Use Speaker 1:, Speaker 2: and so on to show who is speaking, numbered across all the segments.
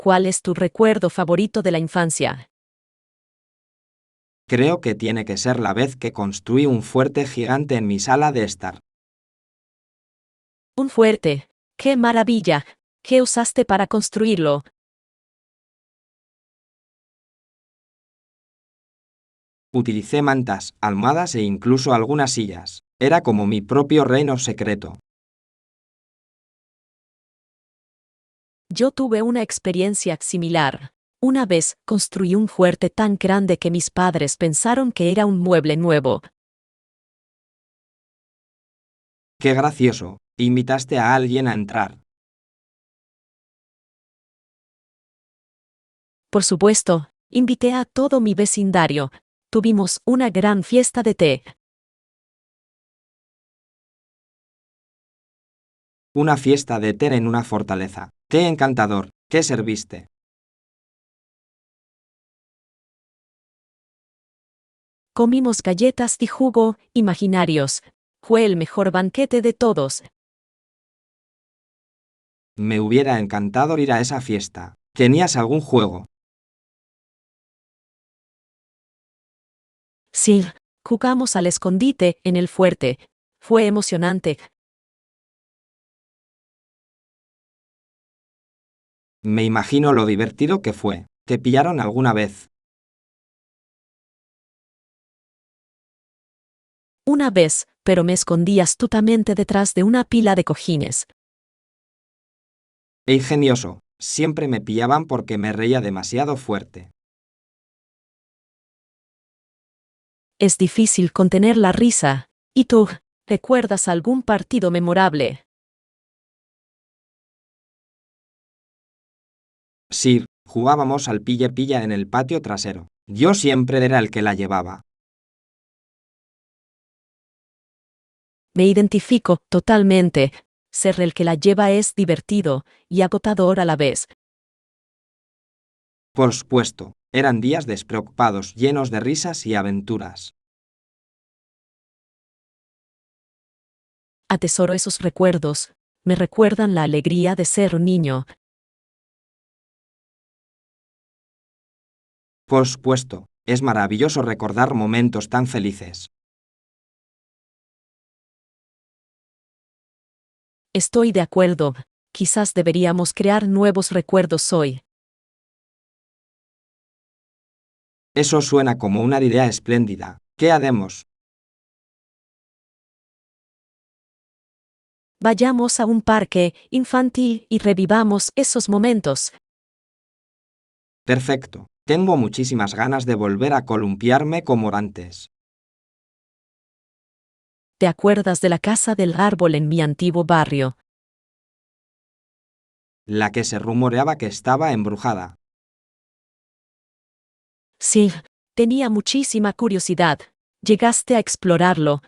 Speaker 1: ¿Cuál es tu recuerdo favorito de la infancia?
Speaker 2: Creo que tiene que ser la vez que construí un fuerte gigante en mi sala de estar.
Speaker 1: Un fuerte. ¡Qué maravilla! ¿Qué usaste para construirlo?
Speaker 2: Utilicé mantas, almohadas e incluso algunas sillas. Era como mi propio reino secreto.
Speaker 1: Yo tuve una experiencia similar. Una vez construí un fuerte tan grande que mis padres pensaron que era un mueble nuevo.
Speaker 2: ¡Qué gracioso! Invitaste a alguien a entrar.
Speaker 1: Por supuesto, invité a todo mi vecindario. Tuvimos una gran fiesta de té.
Speaker 2: Una fiesta de té en una fortaleza. ¡Qué encantador! ¿Qué serviste?
Speaker 1: Comimos galletas y jugo imaginarios. Fue el mejor banquete de todos.
Speaker 2: Me hubiera encantado ir a esa fiesta. ¿Tenías algún juego?
Speaker 1: Sí, jugamos al escondite en el fuerte. Fue emocionante.
Speaker 2: Me imagino lo divertido que fue. ¿Te pillaron alguna vez?
Speaker 1: Una vez, pero me escondí astutamente detrás de una pila de cojines.
Speaker 2: ¡Qué ingenioso! Siempre me pillaban porque me reía demasiado fuerte.
Speaker 1: Es difícil contener la risa. ¿Y tú? ¿Recuerdas algún partido memorable?
Speaker 2: Sí, jugábamos al pilla-pilla en el patio trasero. Yo siempre era el que la llevaba.
Speaker 1: Me identifico totalmente. Ser el que la lleva es divertido y agotador a la vez.
Speaker 2: Por supuesto, eran días despreocupados, llenos de risas y aventuras.
Speaker 1: Atesoro esos recuerdos. Me recuerdan la alegría de ser un niño.
Speaker 2: Por supuesto, es maravilloso recordar momentos tan felices.
Speaker 1: Estoy de acuerdo. Quizás deberíamos crear nuevos recuerdos hoy.
Speaker 2: Eso suena como una idea espléndida. ¿Qué haremos?
Speaker 1: Vayamos a un parque infantil y revivamos esos momentos.
Speaker 2: Perfecto. Tengo muchísimas ganas de volver a columpiarme como antes.
Speaker 1: ¿Te acuerdas de la casa del árbol en mi antiguo barrio?
Speaker 2: La que se rumoreaba que estaba embrujada.
Speaker 1: Sí, tenía muchísima curiosidad. ¿Llegaste a explorarlo?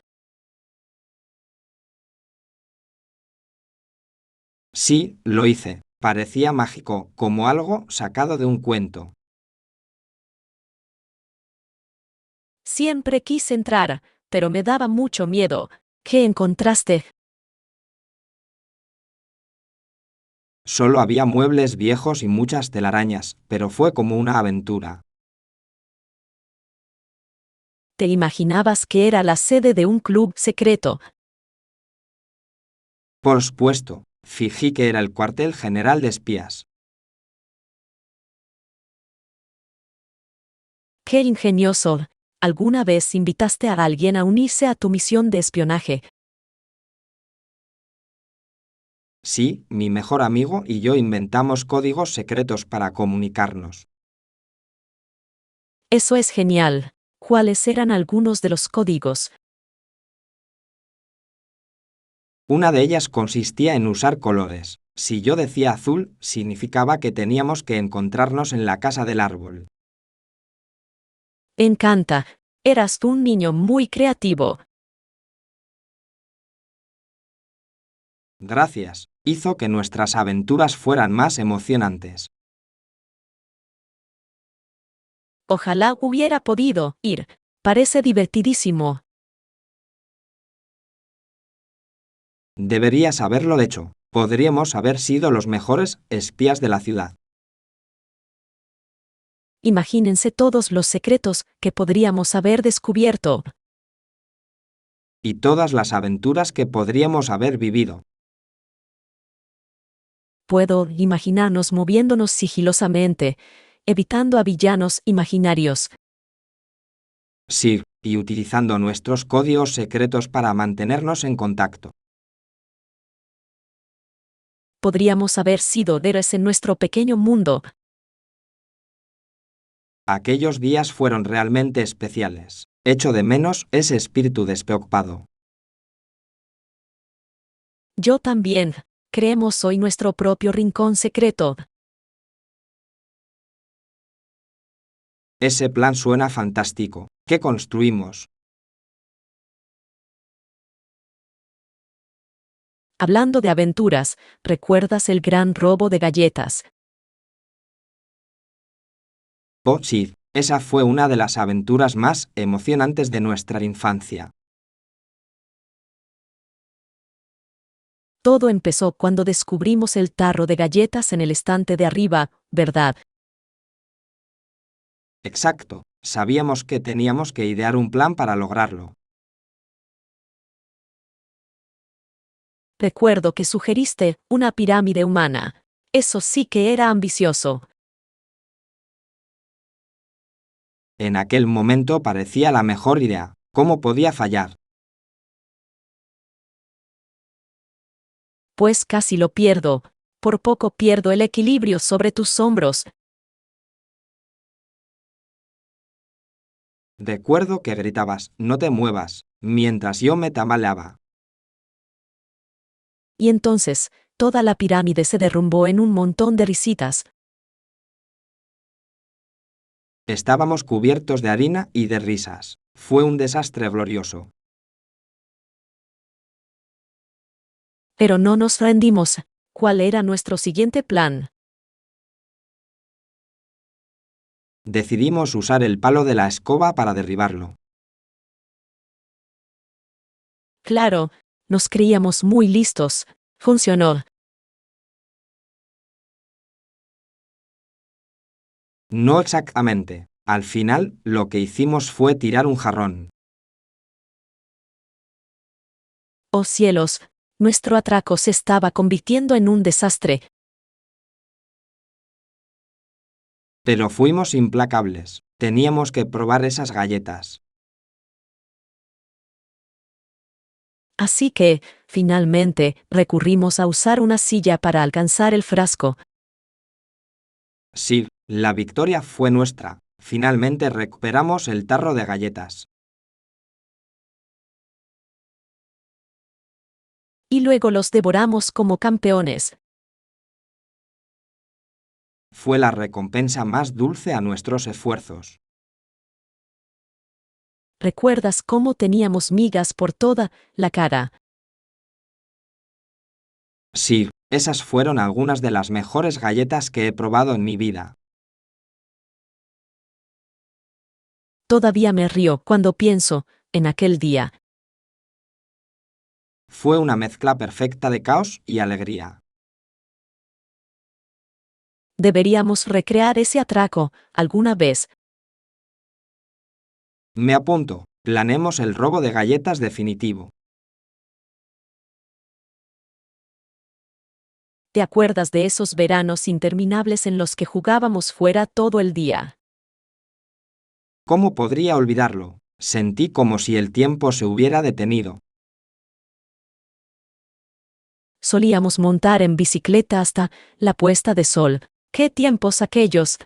Speaker 2: Sí, lo hice. Parecía mágico, como algo sacado de un cuento.
Speaker 1: Siempre quise entrar, pero me daba mucho miedo. ¿Qué encontraste?
Speaker 2: Solo había muebles viejos y muchas telarañas, pero fue como una aventura.
Speaker 1: ¿Te imaginabas que era la sede de un club secreto?
Speaker 2: Por supuesto, fingí que era el cuartel general de espías.
Speaker 1: ¡Qué ingenioso! ¿Alguna vez invitaste a alguien a unirse a tu misión de espionaje?
Speaker 2: Sí, mi mejor amigo y yo inventamos códigos secretos para comunicarnos.
Speaker 1: Eso es genial. ¿Cuáles eran algunos de los códigos?
Speaker 2: Una de ellas consistía en usar colores. Si yo decía azul, significaba que teníamos que encontrarnos en la casa del árbol.
Speaker 1: Me encanta. Eras tú un niño muy creativo.
Speaker 2: Gracias. Hizo que nuestras aventuras fueran más emocionantes.
Speaker 1: Ojalá hubiera podido ir. Parece divertidísimo.
Speaker 2: Deberías haberlo hecho. Podríamos haber sido los mejores espías de la ciudad.
Speaker 1: Imagínense todos los secretos que podríamos haber descubierto.
Speaker 2: Y todas las aventuras que podríamos haber vivido.
Speaker 1: Puedo imaginarnos moviéndonos sigilosamente, evitando a villanos imaginarios.
Speaker 2: Sí, y utilizando nuestros códigos secretos para mantenernos en contacto.
Speaker 1: Podríamos haber sido héroes en nuestro pequeño mundo.
Speaker 2: Aquellos días fueron realmente especiales. Echo de menos ese espíritu despreocupado.
Speaker 1: Yo también. Creemos hoy nuestro propio rincón secreto.
Speaker 2: Ese plan suena fantástico. ¿Qué construimos?
Speaker 1: Hablando de aventuras, ¿recuerdas el gran robo de galletas?
Speaker 2: Oh, sí, esa fue una de las aventuras más emocionantes de nuestra infancia.
Speaker 1: Todo empezó cuando descubrimos el tarro de galletas en el estante de arriba, ¿verdad?
Speaker 2: Exacto, sabíamos que teníamos que idear un plan para lograrlo.
Speaker 1: Recuerdo que sugeriste una pirámide humana. Eso sí que era ambicioso.
Speaker 2: En aquel momento parecía la mejor idea. ¿Cómo podía fallar?
Speaker 1: Pues casi lo pierdo. Por poco pierdo el equilibrio sobre tus hombros.
Speaker 2: Recuerdo que gritabas, no te muevas, mientras yo me tambaleaba.
Speaker 1: Y entonces, toda la pirámide se derrumbó en un montón de risitas.
Speaker 2: Estábamos cubiertos de harina y de risas. Fue un desastre glorioso.
Speaker 1: Pero no nos rendimos. ¿Cuál era nuestro siguiente plan?
Speaker 2: Decidimos usar el palo de la escoba para derribarlo.
Speaker 1: Claro, nos creíamos muy listos. Funcionó.
Speaker 2: No exactamente. Al final, lo que hicimos fue tirar un jarrón.
Speaker 1: Oh cielos, nuestro atraco se estaba convirtiendo en un desastre.
Speaker 2: Pero fuimos implacables. Teníamos que probar esas galletas.
Speaker 1: Así que, finalmente, recurrimos a usar una silla para alcanzar el frasco.
Speaker 2: Sí, la victoria fue nuestra. Finalmente recuperamos el tarro de galletas.
Speaker 1: Y luego los devoramos como campeones.
Speaker 2: Fue la recompensa más dulce a nuestros esfuerzos.
Speaker 1: ¿Recuerdas cómo teníamos migas por toda la cara?
Speaker 2: Sí, esas fueron algunas de las mejores galletas que he probado en mi vida.
Speaker 1: Todavía me río cuando pienso en aquel día.
Speaker 2: Fue una mezcla perfecta de caos y alegría.
Speaker 1: Deberíamos recrear ese atraco alguna vez.
Speaker 2: Me apunto. Planeemos el robo de galletas definitivo.
Speaker 1: ¿Te acuerdas de esos veranos interminables en los que jugábamos fuera todo el día?
Speaker 2: ¿Cómo podría olvidarlo? Sentí como si el tiempo se hubiera detenido.
Speaker 1: Solíamos montar en bicicleta hasta la puesta de sol. ¡Qué tiempos aquellos!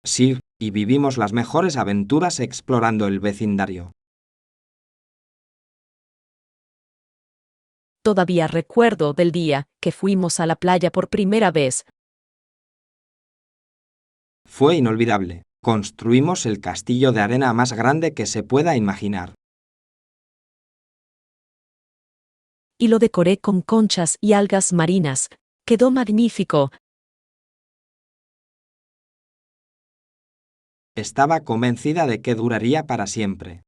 Speaker 2: Sí, y vivimos las mejores aventuras explorando el vecindario.
Speaker 1: Todavía recuerdo del día que fuimos a la playa por primera vez.
Speaker 2: Fue inolvidable. Construimos el castillo de arena más grande que se pueda imaginar.
Speaker 1: Y lo decoré con conchas y algas marinas. Quedó magnífico.
Speaker 2: Estaba convencida de que duraría para siempre.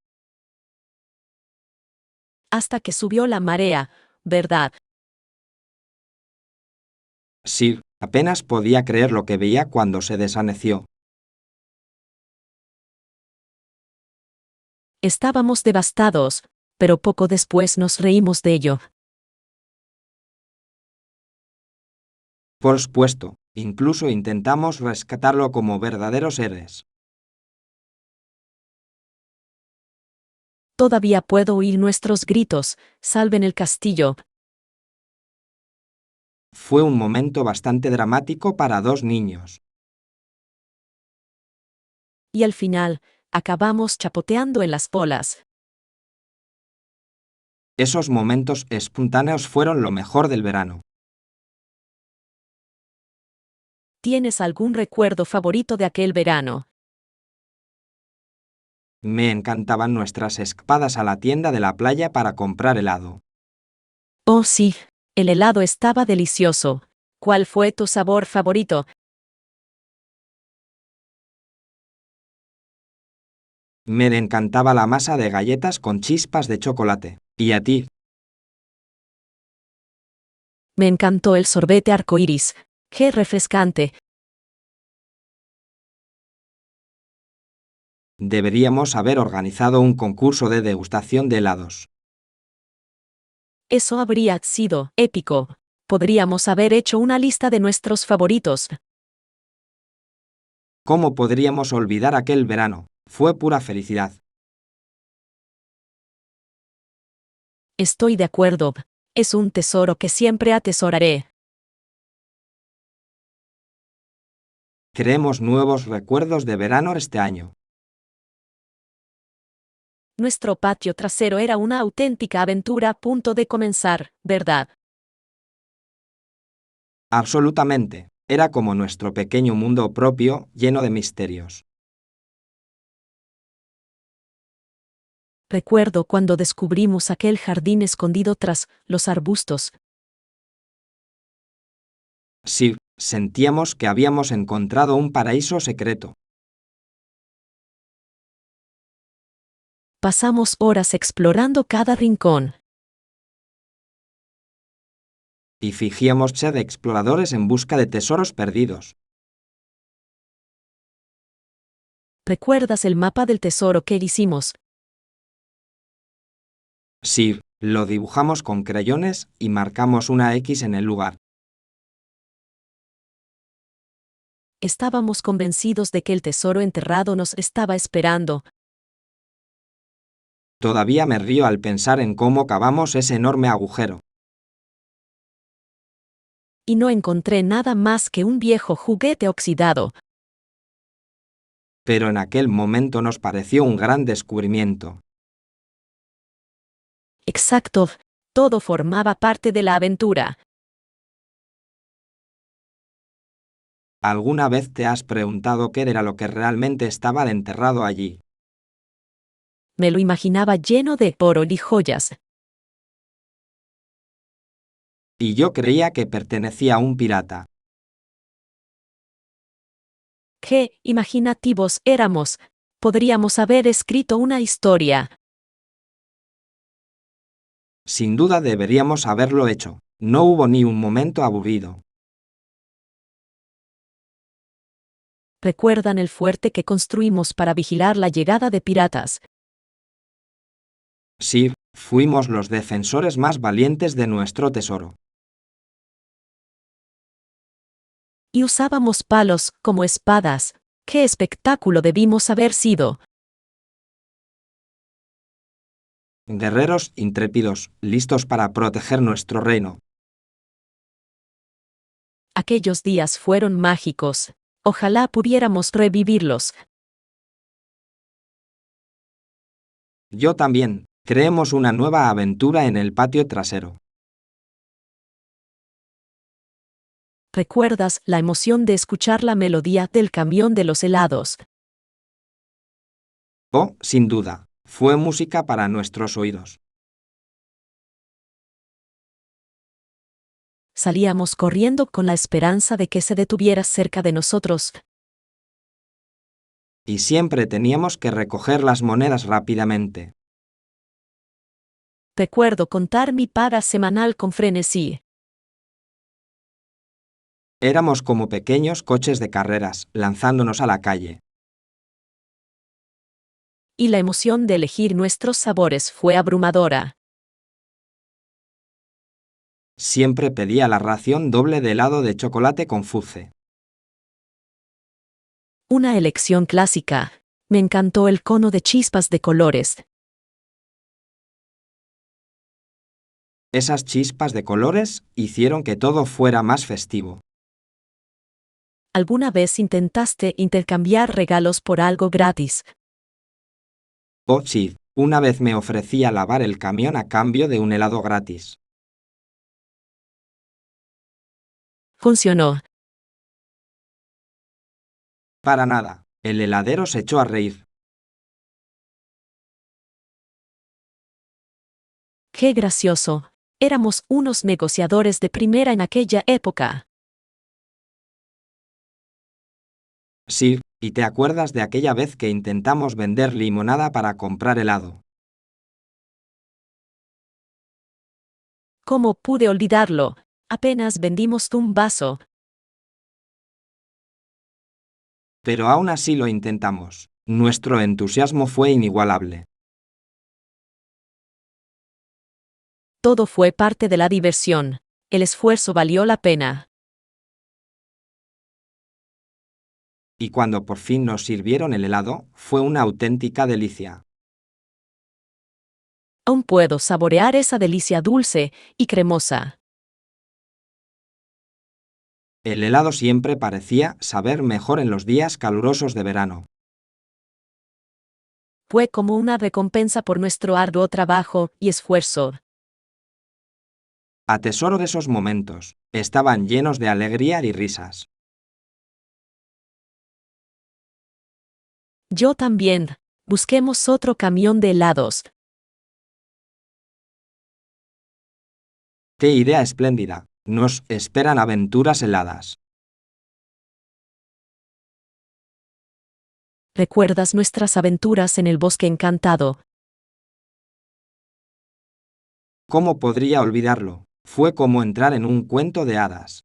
Speaker 1: Hasta que subió la marea, ¿verdad?
Speaker 2: Sí, Apenas podía creer lo que veía cuando se desvaneció.
Speaker 1: Estábamos devastados, pero poco después nos reímos de ello.
Speaker 2: Por supuesto, incluso intentamos rescatarlo como verdaderos héroes.
Speaker 1: Todavía puedo oír nuestros gritos: «¡Salven el castillo!».
Speaker 2: Fue un momento bastante dramático para dos niños.
Speaker 1: Y al final, acabamos chapoteando en las bolas.
Speaker 2: Esos momentos espontáneos fueron lo mejor del verano.
Speaker 1: ¿Tienes algún recuerdo favorito de aquel verano?
Speaker 2: Me encantaban nuestras escapadas a la tienda de la playa para comprar helado.
Speaker 1: Oh sí, el helado estaba delicioso. ¿Cuál fue tu sabor favorito?
Speaker 2: Me encantaba la masa de galletas con chispas de chocolate. ¿Y a ti?
Speaker 1: Me encantó el sorbete arcoíris. ¡Qué refrescante!
Speaker 2: Deberíamos haber organizado un concurso de degustación de helados.
Speaker 1: Eso habría sido épico. Podríamos haber hecho una lista de nuestros favoritos.
Speaker 2: ¿Cómo podríamos olvidar aquel verano? Fue pura felicidad.
Speaker 1: Estoy de acuerdo. Es un tesoro que siempre atesoraré.
Speaker 2: Creemos nuevos recuerdos de verano este año.
Speaker 1: Nuestro patio trasero era una auténtica aventura a punto de comenzar, ¿verdad?
Speaker 2: Absolutamente. Era como nuestro pequeño mundo propio, lleno de misterios.
Speaker 1: Recuerdo cuando descubrimos aquel jardín escondido tras los arbustos.
Speaker 2: Sí, sentíamos que habíamos encontrado un paraíso secreto.
Speaker 1: Pasamos horas explorando cada rincón.
Speaker 2: Y fingíamos ser exploradores en busca de tesoros perdidos.
Speaker 1: ¿Recuerdas el mapa del tesoro que hicimos?
Speaker 2: Sí, lo dibujamos con crayones y marcamos una X en el lugar.
Speaker 1: Estábamos convencidos de que el tesoro enterrado nos estaba esperando.
Speaker 2: Todavía me río al pensar en cómo cavamos ese enorme agujero.
Speaker 1: Y no encontré nada más que un viejo juguete oxidado.
Speaker 2: Pero en aquel momento nos pareció un gran descubrimiento.
Speaker 1: Exacto. Todo formaba parte de la aventura.
Speaker 2: ¿Alguna vez te has preguntado qué era lo que realmente estaba enterrado allí?
Speaker 1: Me lo imaginaba lleno de oro y joyas.
Speaker 2: Y yo creía que pertenecía a un pirata.
Speaker 1: ¡Qué imaginativos éramos! Podríamos haber escrito una historia.
Speaker 2: Sin duda deberíamos haberlo hecho. No hubo ni un momento aburrido.
Speaker 1: ¿Recuerdan el fuerte que construimos para vigilar la llegada de piratas?
Speaker 2: Sí, fuimos los defensores más valientes de nuestro tesoro.
Speaker 1: Y usábamos palos como espadas. ¡Qué espectáculo debimos haber sido!
Speaker 2: Guerreros intrépidos, listos para proteger nuestro reino.
Speaker 1: Aquellos días fueron mágicos. Ojalá pudiéramos revivirlos.
Speaker 2: Yo también. Creemos una nueva aventura en el patio trasero.
Speaker 1: ¿Recuerdas la emoción de escuchar la melodía del camión de los helados?
Speaker 2: Oh, sin duda. Fue música para nuestros oídos.
Speaker 1: Salíamos corriendo con la esperanza de que se detuviera cerca de nosotros.
Speaker 2: Y siempre teníamos que recoger las monedas rápidamente.
Speaker 1: Recuerdo contar mi paga semanal con frenesí.
Speaker 2: Éramos como pequeños coches de carreras, lanzándonos a la calle.
Speaker 1: Y la emoción de elegir nuestros sabores fue abrumadora.
Speaker 2: Siempre pedía la ración doble de helado de chocolate con fudge.
Speaker 1: Una elección clásica. Me encantó el cono de chispas de colores.
Speaker 2: Esas chispas de colores hicieron que todo fuera más festivo.
Speaker 1: ¿Alguna vez intentaste intercambiar regalos por algo gratis?
Speaker 2: Oh, sí, una vez me ofrecí a lavar el camión a cambio de un helado gratis.
Speaker 1: Funcionó.
Speaker 2: Para nada. El heladero se echó a reír.
Speaker 1: ¡Qué gracioso! Éramos unos negociadores de primera en aquella época.
Speaker 2: Sí, ¿y te acuerdas de aquella vez que intentamos vender limonada para comprar helado?
Speaker 1: ¿Cómo pude olvidarlo? Apenas vendimos un vaso.
Speaker 2: Pero aún así lo intentamos. Nuestro entusiasmo fue inigualable.
Speaker 1: Todo fue parte de la diversión. El esfuerzo valió la pena.
Speaker 2: Y cuando por fin nos sirvieron el helado, fue una auténtica delicia.
Speaker 1: Aún puedo saborear esa delicia dulce y cremosa.
Speaker 2: El helado siempre parecía saber mejor en los días calurosos de verano.
Speaker 1: Fue como una recompensa por nuestro arduo trabajo y esfuerzo.
Speaker 2: Atesoro de esos momentos. Estaban llenos de alegría y risas.
Speaker 1: Yo también. Busquemos otro camión de helados.
Speaker 2: ¡Qué idea espléndida! Nos esperan aventuras heladas.
Speaker 1: ¿Recuerdas nuestras aventuras en el bosque encantado?
Speaker 2: ¿Cómo podría olvidarlo? Fue como entrar en un cuento de hadas.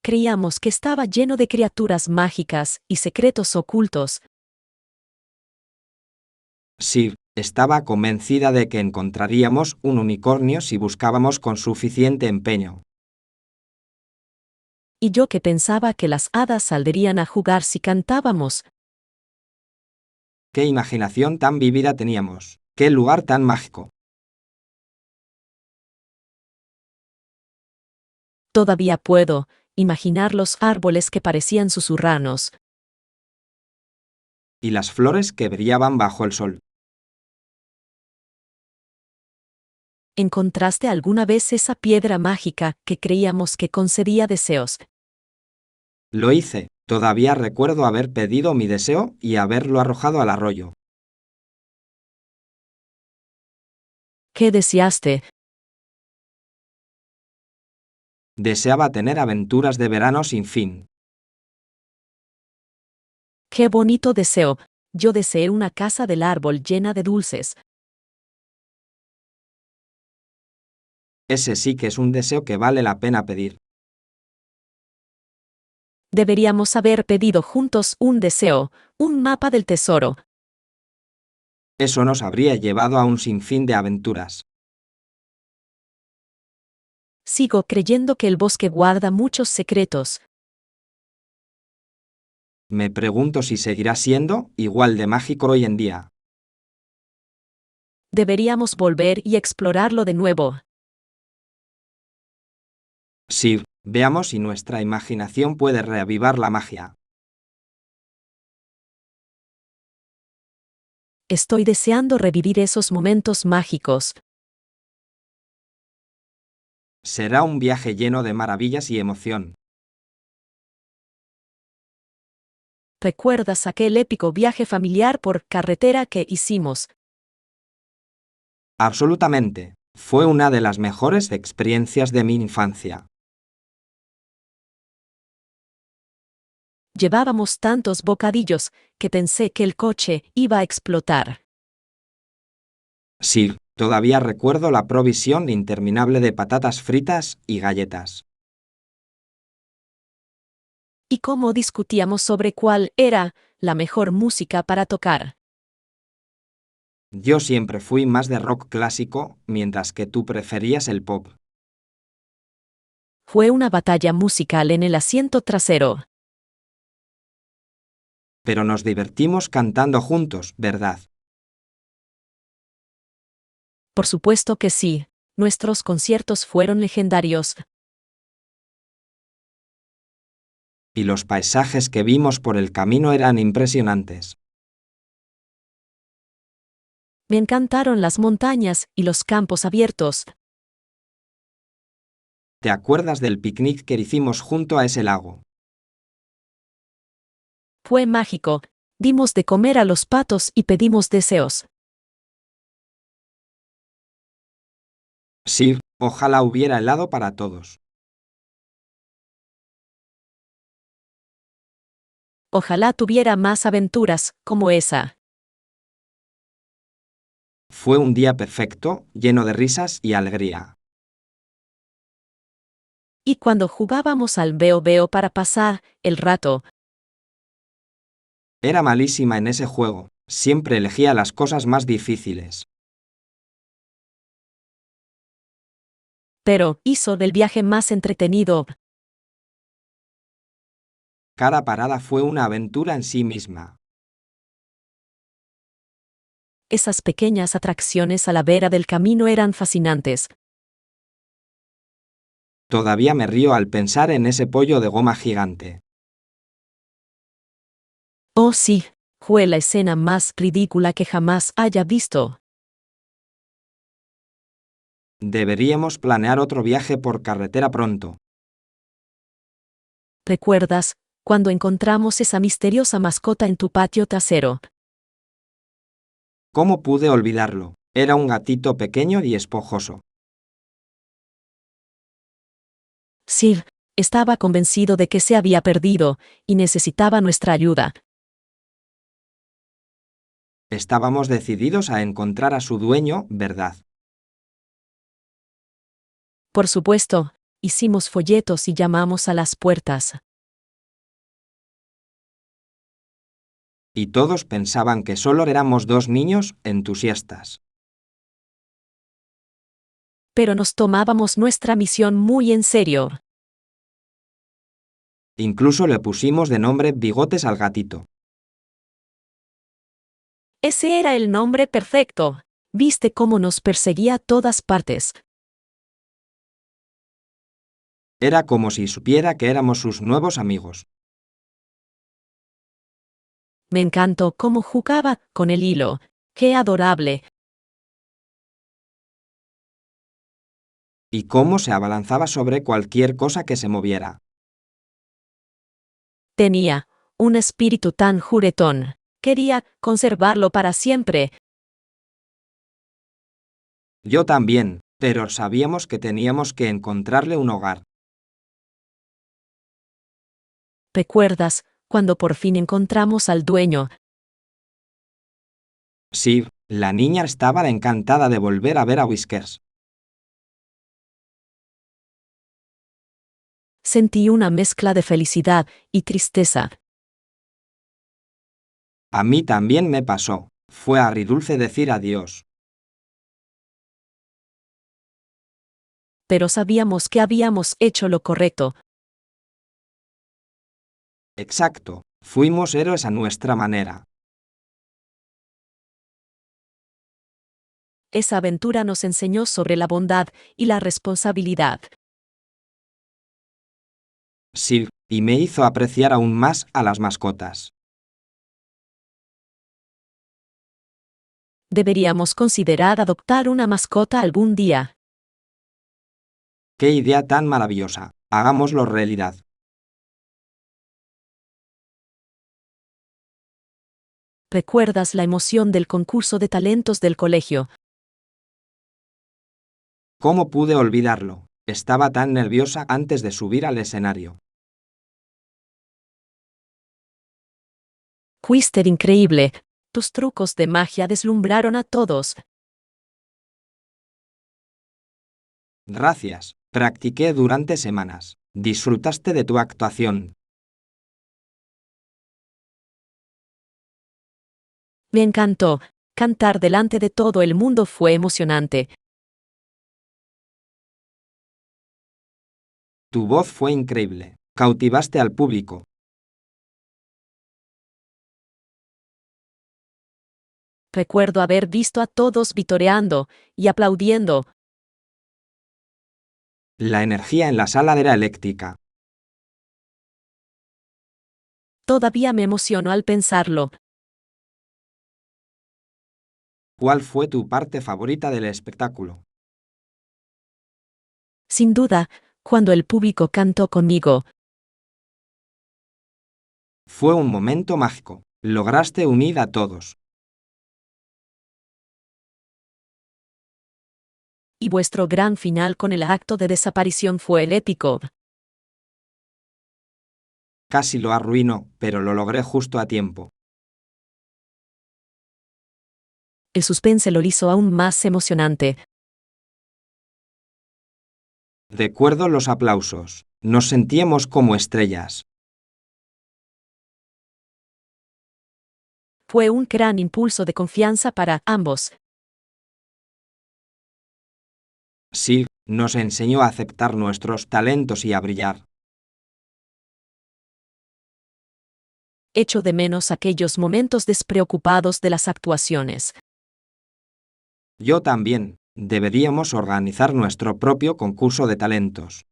Speaker 1: Creíamos que estaba lleno de criaturas mágicas y secretos ocultos.
Speaker 2: Sí, estaba convencida de que encontraríamos un unicornio si buscábamos con suficiente empeño.
Speaker 1: Y yo que pensaba que las hadas saldrían a jugar si cantábamos.
Speaker 2: ¡Qué imaginación tan vívida teníamos! ¡Qué lugar tan mágico!
Speaker 1: Todavía puedo imaginar los árboles que parecían susurrarnos.
Speaker 2: Y las flores que brillaban bajo el sol.
Speaker 1: ¿Encontraste alguna vez esa piedra mágica que creíamos que concedía deseos?
Speaker 2: Lo hice. Todavía recuerdo haber pedido mi deseo y haberlo arrojado al arroyo.
Speaker 1: ¿Qué deseaste?
Speaker 2: Deseaba tener aventuras de verano sin fin.
Speaker 1: ¡Qué bonito deseo! Yo deseé una casa del árbol llena de dulces.
Speaker 2: Ese sí que es un deseo que vale la pena pedir.
Speaker 1: Deberíamos haber pedido juntos un deseo, un mapa del tesoro.
Speaker 2: Eso nos habría llevado a un sinfín de aventuras.
Speaker 1: Sigo creyendo que el bosque guarda muchos secretos.
Speaker 2: Me pregunto si seguirá siendo igual de mágico hoy en día.
Speaker 1: Deberíamos volver y explorarlo de nuevo.
Speaker 2: Sí, veamos si nuestra imaginación puede reavivar la magia.
Speaker 1: Estoy deseando revivir esos momentos mágicos.
Speaker 2: Será un viaje lleno de maravillas y emoción.
Speaker 1: ¿Recuerdas aquel épico viaje familiar por carretera que hicimos?
Speaker 2: Absolutamente. Fue una de las mejores experiencias de mi infancia.
Speaker 1: Llevábamos tantos bocadillos que pensé que el coche iba a explotar.
Speaker 2: Sí, Todavía recuerdo la provisión interminable de patatas fritas y galletas.
Speaker 1: Y cómo discutíamos sobre cuál era la mejor música para tocar.
Speaker 2: Yo siempre fui más de rock clásico, mientras que tú preferías el pop.
Speaker 1: Fue una batalla musical en el asiento trasero.
Speaker 2: Pero nos divertimos cantando juntos, ¿verdad?
Speaker 1: Por supuesto que sí. Nuestros conciertos fueron legendarios.
Speaker 2: Y los paisajes que vimos por el camino eran impresionantes.
Speaker 1: Me encantaron las montañas y los campos abiertos.
Speaker 2: ¿Te acuerdas del picnic que hicimos junto a ese lago?
Speaker 1: Fue mágico. Dimos de comer a los patos y pedimos deseos.
Speaker 2: Sí, ojalá hubiera helado para todos.
Speaker 1: Ojalá tuviera más aventuras como esa.
Speaker 2: Fue un día perfecto, lleno de risas y alegría.
Speaker 1: Y cuando jugábamos al veo veo para pasar el rato,
Speaker 2: Era malísima en ese juego, siempre elegía las cosas más difíciles.
Speaker 1: pero hizo del viaje más entretenido.
Speaker 2: Cada parada fue una aventura en sí misma.
Speaker 1: Esas pequeñas atracciones a la vera del camino eran fascinantes.
Speaker 2: Todavía me río al pensar en ese pollo de goma gigante.
Speaker 1: Oh sí, fue la escena más ridícula que jamás haya visto.
Speaker 2: Deberíamos planear otro viaje por carretera pronto.
Speaker 1: ¿Recuerdas cuando encontramos esa misteriosa mascota en tu patio trasero?
Speaker 2: ¿Cómo pude olvidarlo? Era un gatito pequeño y esponjoso.
Speaker 1: Sir, estaba convencido de que se había perdido y necesitaba nuestra ayuda.
Speaker 2: Estábamos decididos a encontrar a su dueño, ¿verdad?
Speaker 1: Por supuesto, hicimos folletos y llamamos a las puertas.
Speaker 2: Y todos pensaban que solo éramos dos niños entusiastas.
Speaker 1: Pero nos tomábamos nuestra misión muy en serio.
Speaker 2: Incluso le pusimos de nombre Bigotes al gatito.
Speaker 1: Ese era el nombre perfecto. ¿Viste cómo nos perseguía a todas partes?
Speaker 2: Era como si supiera que éramos sus nuevos amigos.
Speaker 1: Me encantó cómo jugaba con el hilo. ¡Qué adorable!
Speaker 2: Y cómo se abalanzaba sobre cualquier cosa que se moviera.
Speaker 1: Tenía un espíritu tan juguetón. Quería conservarlo para siempre.
Speaker 2: Yo también, pero sabíamos que teníamos que encontrarle un hogar.
Speaker 1: ¿Recuerdas cuando por fin encontramos al dueño?
Speaker 2: Sí, la niña estaba encantada de volver a ver a Whiskers.
Speaker 1: Sentí una mezcla de felicidad y tristeza.
Speaker 2: A mí también me pasó. Fue agridulce decir adiós.
Speaker 1: Pero sabíamos que habíamos hecho lo correcto.
Speaker 2: Exacto, fuimos héroes a nuestra manera.
Speaker 1: Esa aventura nos enseñó sobre la bondad y la responsabilidad.
Speaker 2: Sí, y me hizo apreciar aún más a las mascotas.
Speaker 1: Deberíamos considerar adoptar una mascota algún día.
Speaker 2: ¡Qué idea tan maravillosa! Hagámoslo realidad.
Speaker 1: ¿Recuerdas la emoción del concurso de talentos del colegio?
Speaker 2: ¿Cómo pude olvidarlo? Estaba tan nerviosa antes de subir al escenario.
Speaker 1: Fuiste increíble. Tus trucos de magia deslumbraron a todos.
Speaker 2: Gracias. Practiqué durante semanas. ¿Disfrutaste de tu actuación?
Speaker 1: Me encantó. Cantar delante de todo el mundo fue emocionante.
Speaker 2: Tu voz fue increíble. Cautivaste al público.
Speaker 1: Recuerdo haber visto a todos vitoreando y aplaudiendo.
Speaker 2: La energía en la sala era eléctrica.
Speaker 1: Todavía me emociono al pensarlo.
Speaker 2: ¿Cuál fue tu parte favorita del espectáculo?
Speaker 1: Sin duda, cuando el público cantó conmigo.
Speaker 2: Fue un momento mágico. Lograste unir a todos.
Speaker 1: Y vuestro gran final con el acto de desaparición fue el épico.
Speaker 2: Casi lo arruinó, pero lo logré justo a tiempo.
Speaker 1: El suspense lo hizo aún más emocionante.
Speaker 2: Recuerdo los aplausos. Nos sentíamos como estrellas.
Speaker 1: Fue un gran impulso de confianza para ambos.
Speaker 2: Sí, nos enseñó a aceptar nuestros talentos y a brillar.
Speaker 1: Echo de menos aquellos momentos despreocupados de las actuaciones.
Speaker 2: Yo también. Deberíamos organizar nuestro propio concurso de talentos.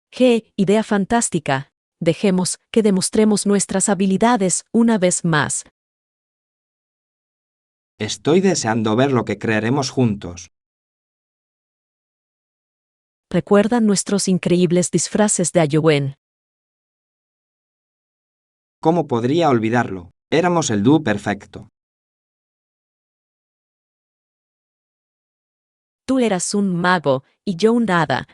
Speaker 1: ¡Qué idea fantástica! Dejemos que demostremos nuestras habilidades una vez más.
Speaker 2: Estoy deseando ver lo que crearemos juntos.
Speaker 1: ¿Recuerdan nuestros increíbles disfraces de Halloween?
Speaker 2: ¿Cómo podría olvidarlo? Éramos el dúo perfecto.
Speaker 1: Tú eras un mago y yo un hada.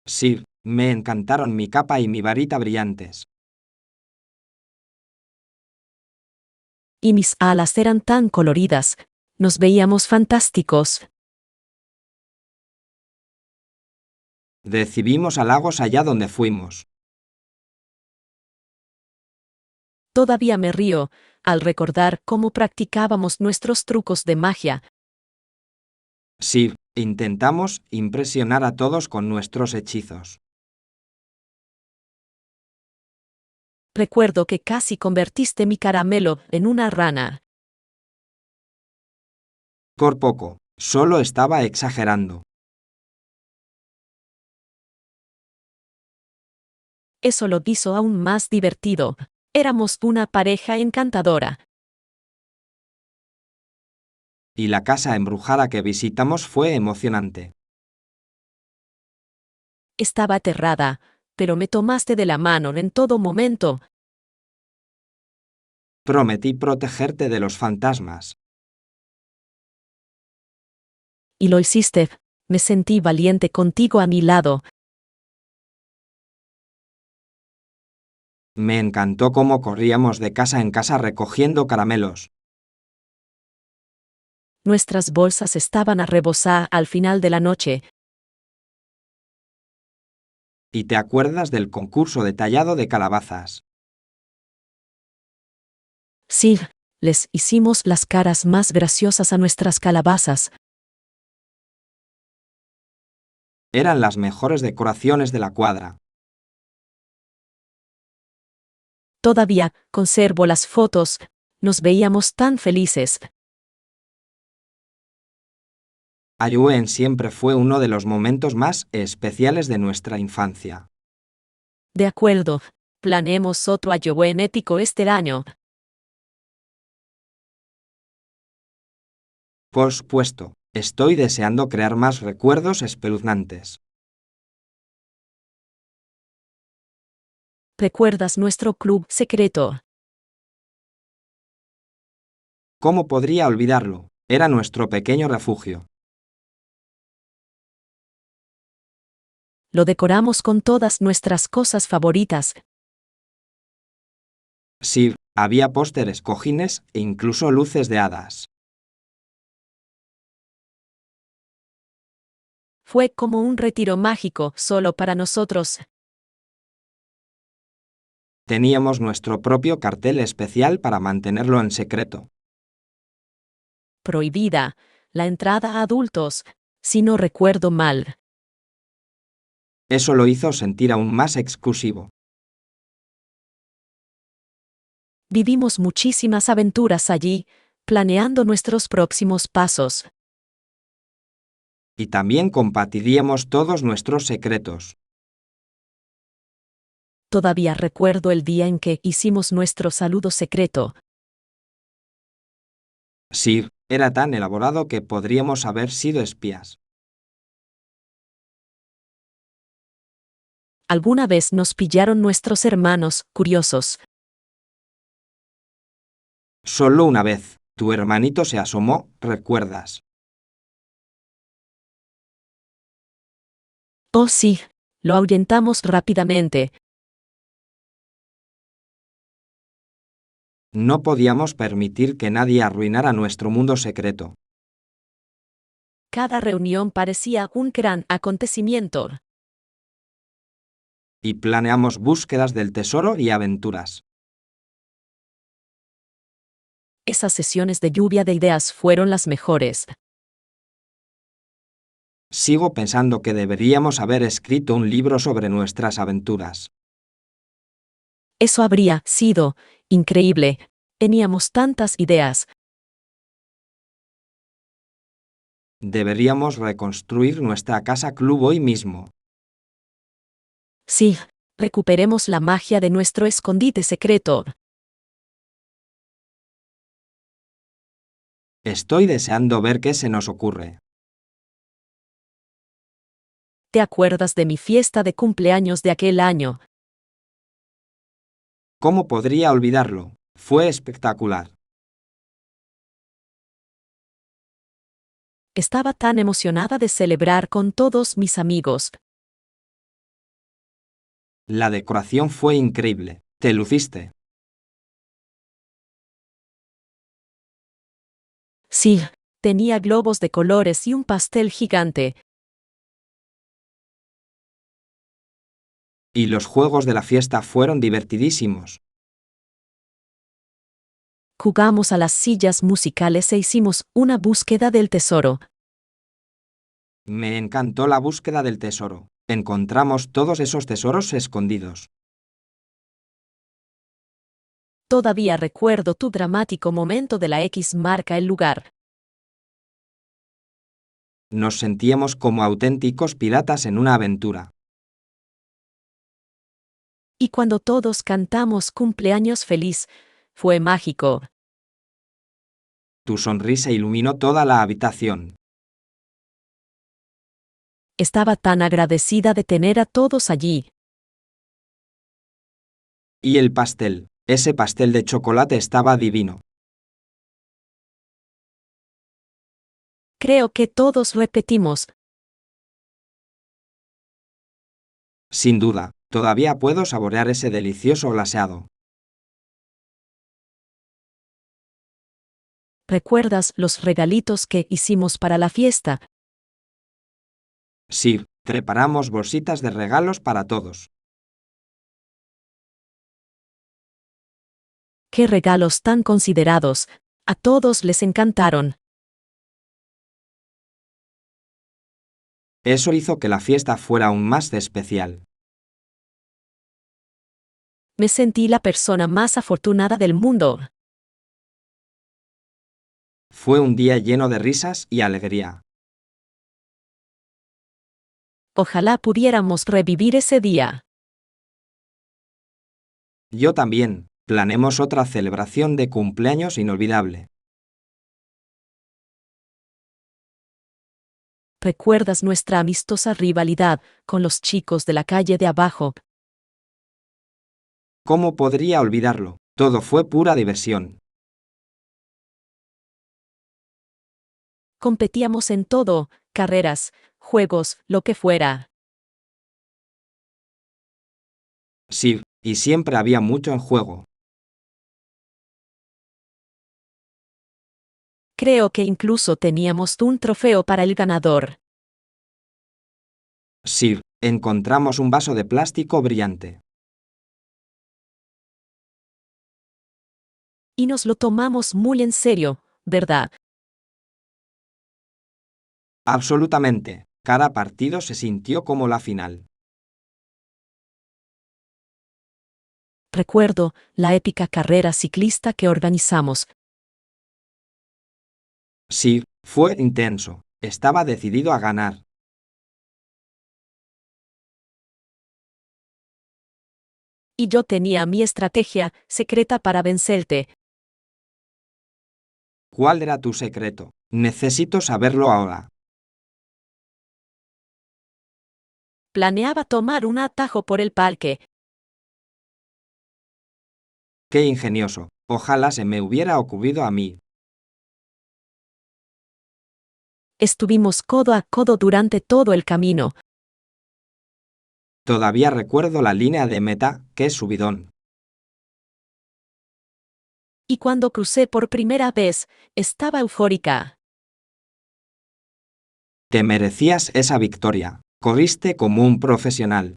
Speaker 2: Sí, me encantaron mi capa y mi varita brillantes.
Speaker 1: Y mis alas eran tan coloridas. Nos veíamos fantásticos.
Speaker 2: Recibimos halagos allá donde fuimos.
Speaker 1: Todavía me río al recordar cómo practicábamos nuestros trucos de magia.
Speaker 2: Sí, intentamos impresionar a todos con nuestros hechizos.
Speaker 1: Recuerdo que casi convertiste mi caramelo en una rana.
Speaker 2: Por poco, solo estaba exagerando.
Speaker 1: Eso lo hizo aún más divertido. Éramos una pareja encantadora.
Speaker 2: Y la casa embrujada que visitamos fue emocionante.
Speaker 1: Estaba aterrada, pero me tomaste de la mano en todo momento.
Speaker 2: Prometí protegerte de los fantasmas.
Speaker 1: Y lo hiciste. Me sentí valiente contigo a mi lado.
Speaker 2: Me encantó cómo corríamos de casa en casa recogiendo caramelos.
Speaker 1: Nuestras bolsas estaban a rebosar al final de la noche.
Speaker 2: ¿Y te acuerdas del concurso de tallado de calabazas?
Speaker 1: Sí, les hicimos las caras más graciosas a nuestras calabazas.
Speaker 2: Eran las mejores decoraciones de la cuadra.
Speaker 1: Todavía conservo las fotos. Nos veíamos tan felices.
Speaker 2: Halloween siempre fue uno de los momentos más especiales de nuestra infancia.
Speaker 1: De acuerdo. Planeemos otro Halloween ético este año.
Speaker 2: Por supuesto, estoy deseando crear más recuerdos espeluznantes.
Speaker 1: ¿Recuerdas nuestro club secreto?
Speaker 2: ¿Cómo podría olvidarlo? Era nuestro pequeño refugio.
Speaker 1: Lo decoramos con todas nuestras cosas favoritas.
Speaker 2: Sí, había pósteres, cojines e incluso luces de hadas.
Speaker 1: Fue como un retiro mágico solo para nosotros.
Speaker 2: Teníamos nuestro propio cartel especial para mantenerlo en secreto.
Speaker 1: Prohibida. La entrada a adultos, si no recuerdo mal.
Speaker 2: Eso lo hizo sentir aún más exclusivo.
Speaker 1: Vivimos muchísimas aventuras allí, planeando nuestros próximos pasos.
Speaker 2: Y también compartiríamos todos nuestros secretos.
Speaker 1: Todavía recuerdo el día en que hicimos nuestro saludo secreto.
Speaker 2: Sí, era tan elaborado que podríamos haber sido espías.
Speaker 1: Alguna vez nos pillaron nuestros hermanos, curiosos.
Speaker 2: Solo una vez, tu hermanito se asomó, ¿recuerdas?
Speaker 1: Oh sí, lo ahuyentamos rápidamente.
Speaker 2: No podíamos permitir que nadie arruinara nuestro mundo secreto.
Speaker 1: Cada reunión parecía un gran acontecimiento.
Speaker 2: Y planeamos búsquedas del tesoro y aventuras.
Speaker 1: Esas sesiones de lluvia de ideas fueron las mejores.
Speaker 2: Sigo pensando que deberíamos haber escrito un libro sobre nuestras aventuras.
Speaker 1: Eso habría sido increíble. Teníamos tantas ideas.
Speaker 2: Deberíamos reconstruir nuestra casa club hoy mismo.
Speaker 1: Sí, recuperemos la magia de nuestro escondite secreto.
Speaker 2: Estoy deseando ver qué se nos ocurre.
Speaker 1: ¿Te acuerdas de mi fiesta de cumpleaños de aquel año?
Speaker 2: ¿Cómo podría olvidarlo? Fue espectacular.
Speaker 1: Estaba tan emocionada de celebrar con todos mis amigos.
Speaker 2: La decoración fue increíble. Te luciste.
Speaker 1: Sí, tenía globos de colores y un pastel gigante.
Speaker 2: Y los juegos de la fiesta fueron divertidísimos.
Speaker 1: Jugamos a las sillas musicales e hicimos una búsqueda del tesoro.
Speaker 2: Me encantó la búsqueda del tesoro. Encontramos todos esos tesoros escondidos.
Speaker 1: Todavía recuerdo tu dramático momento de la X marca el lugar.
Speaker 2: Nos sentíamos como auténticos piratas en una aventura.
Speaker 1: Y cuando todos cantamos cumpleaños feliz, fue mágico.
Speaker 2: Tu sonrisa iluminó toda la habitación.
Speaker 1: Estaba tan agradecida de tener a todos allí.
Speaker 2: Y el pastel. Ese pastel de chocolate estaba divino.
Speaker 1: Creo que todos repetimos.
Speaker 2: Sin duda, todavía puedo saborear ese delicioso glaseado.
Speaker 1: ¿Recuerdas los regalitos que hicimos para la fiesta?
Speaker 2: Sí, preparamos bolsitas de regalos para todos.
Speaker 1: ¡Qué regalos tan considerados! A todos les encantaron.
Speaker 2: Eso hizo que la fiesta fuera aún más especial.
Speaker 1: Me sentí la persona más afortunada del mundo.
Speaker 2: Fue un día lleno de risas y alegría.
Speaker 1: Ojalá pudiéramos revivir ese día.
Speaker 2: Yo también. Planeemos otra celebración de cumpleaños inolvidable.
Speaker 1: ¿Recuerdas nuestra amistosa rivalidad con los chicos de la calle de abajo?
Speaker 2: ¿Cómo podría olvidarlo? Todo fue pura diversión.
Speaker 1: Competíamos en todo, carreras, juegos, lo que fuera.
Speaker 2: Sí, y siempre había mucho en juego.
Speaker 1: Creo que incluso teníamos un trofeo para el ganador.
Speaker 2: Sir, encontramos un vaso de plástico brillante.
Speaker 1: Y nos lo tomamos muy en serio, ¿verdad?
Speaker 2: Absolutamente. Cada partido se sintió como la final.
Speaker 1: Recuerdo la épica carrera ciclista que organizamos.
Speaker 2: Sir, fue intenso. Estaba decidido a ganar.
Speaker 1: Y yo tenía mi estrategia secreta para vencerte.
Speaker 2: ¿Cuál era tu secreto? Necesito saberlo ahora.
Speaker 1: Planeaba tomar un atajo por el parque.
Speaker 2: ¡Qué ingenioso! Ojalá se me hubiera ocurrido a mí.
Speaker 1: Estuvimos codo a codo durante todo el camino.
Speaker 2: Todavía recuerdo la línea de meta, qué subidón.
Speaker 1: Y cuando crucé por primera vez, estaba eufórica.
Speaker 2: Te merecías esa victoria. Corriste como un profesional.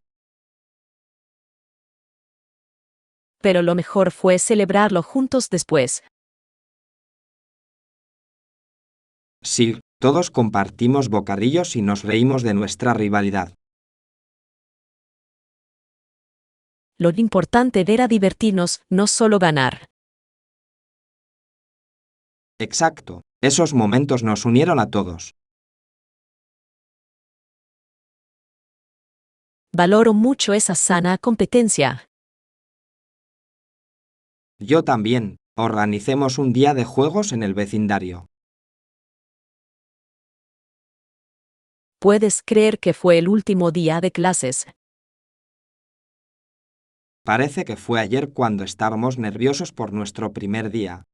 Speaker 1: Pero lo mejor fue celebrarlo juntos después.
Speaker 2: Sir, todos compartimos bocadillos y nos reímos de nuestra rivalidad.
Speaker 1: Lo importante era divertirnos, no solo ganar.
Speaker 2: Exacto. Esos momentos nos unieron a todos.
Speaker 1: Valoro mucho esa sana competencia.
Speaker 2: Yo también. Organicemos un día de juegos en el vecindario.
Speaker 1: ¿Puedes creer que fue el último día de clases?
Speaker 2: Parece que fue ayer cuando estábamos nerviosos por nuestro primer día.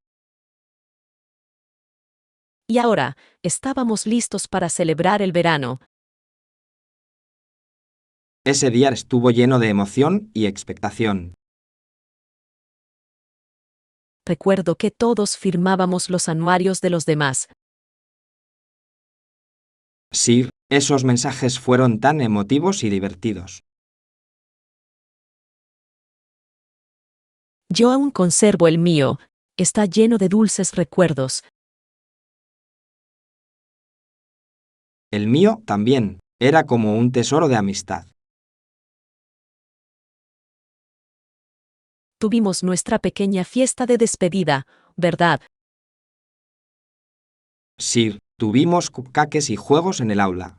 Speaker 1: Y ahora, estábamos listos para celebrar el verano.
Speaker 2: Ese día estuvo lleno de emoción y expectación.
Speaker 1: Recuerdo que todos firmábamos los anuarios de los demás.
Speaker 2: Sir, esos mensajes fueron tan emotivos y divertidos.
Speaker 1: Yo aún conservo el mío. Está lleno de dulces recuerdos.
Speaker 2: El mío también. Era como un tesoro de amistad.
Speaker 1: Tuvimos nuestra pequeña fiesta de despedida, ¿verdad?
Speaker 2: Sir, tuvimos cupcakes y juegos en el aula.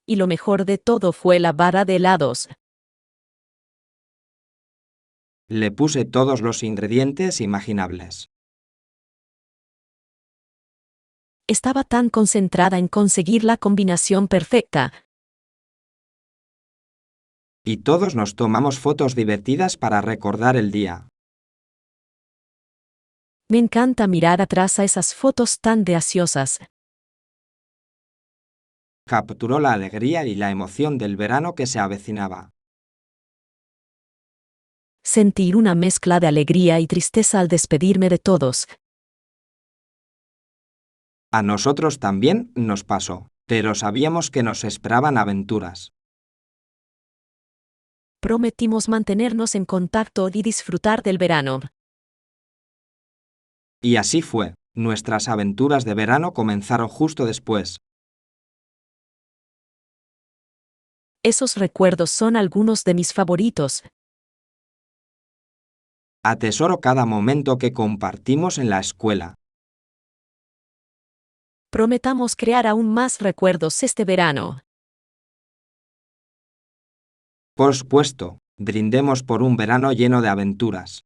Speaker 1: Y lo mejor de todo fue la barra de helados.
Speaker 2: Le puse todos los ingredientes imaginables.
Speaker 1: Estaba tan concentrada en conseguir la combinación perfecta.
Speaker 2: Y todos nos tomamos fotos divertidas para recordar el día.
Speaker 1: Me encanta mirar atrás a esas fotos tan graciosas.
Speaker 2: Capturó la alegría y la emoción del verano que se avecinaba.
Speaker 1: Sentir una mezcla de alegría y tristeza al despedirme de todos.
Speaker 2: A nosotros también nos pasó, pero sabíamos que nos esperaban aventuras.
Speaker 1: Prometimos mantenernos en contacto y disfrutar del verano.
Speaker 2: Y así fue. Nuestras aventuras de verano comenzaron justo después.
Speaker 1: Esos recuerdos son algunos de mis favoritos.
Speaker 2: Atesoro cada momento que compartimos en la escuela.
Speaker 1: Prometamos crear aún más recuerdos este verano.
Speaker 2: Por supuesto, brindemos por un verano lleno de aventuras.